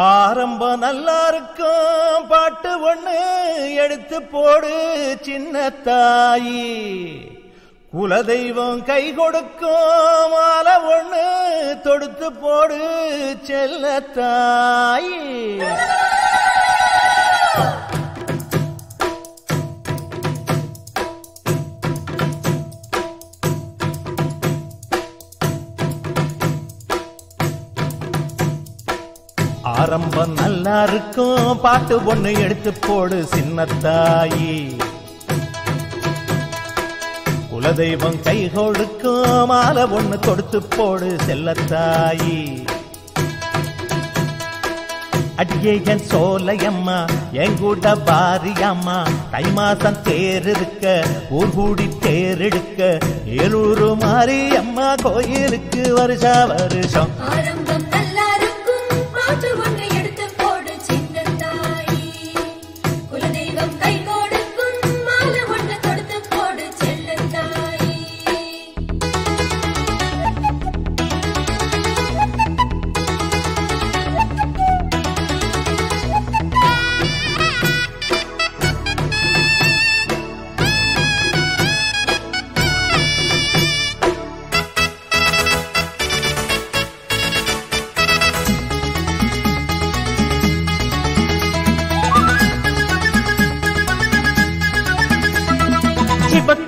ஆரம்பம் நல்லா இருக்கும் பாட்டு ஒண்ணு எடுத்து போடு சின்ன தாயி. குலதெய்வம் கை கொடுக்கும் மாலை ஒண்ணு தொடுத்து போடு செல்ல தாயி. ஆரம்பம் நல்லா இருக்கும் பாட்டு ஒண்ணு எடுத்து போடு சின்ன தாயி. குலதெய்வம் கை கொடுக்கும் மாலை ஒண்ணு கொடுத்து போடு செல்லத்தாயி. அடியே என் சோலையம்மா என் கூட பாரியம்மா. தை மாசம் தேர் இருக்க ஊர் கூடி தேர் எடுக்க ஏலூரு மாரியம்மா கோயிலுக்கு வருஷா வருஷம்.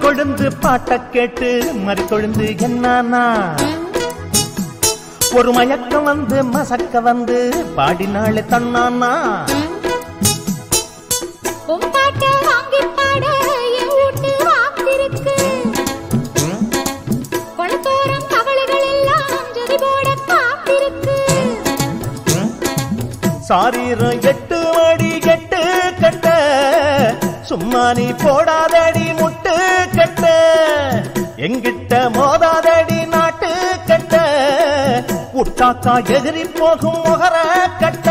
கொழுந்து பாட்ட கேட்டு மறி கொழுந்து என்னானா ஒரு மயக்கம் வந்து மசக்க வந்து பாடினாளே தன்னானா. சாரீரம் 8 அடி 8 கட்ட சும்மா நீ போடாதடி முட்டு கட்ட. எங்கிட்ட மோதாதடி நாட்டு கட்ட உட்டாக்கா எதிரி போகும் முகர கட்ட.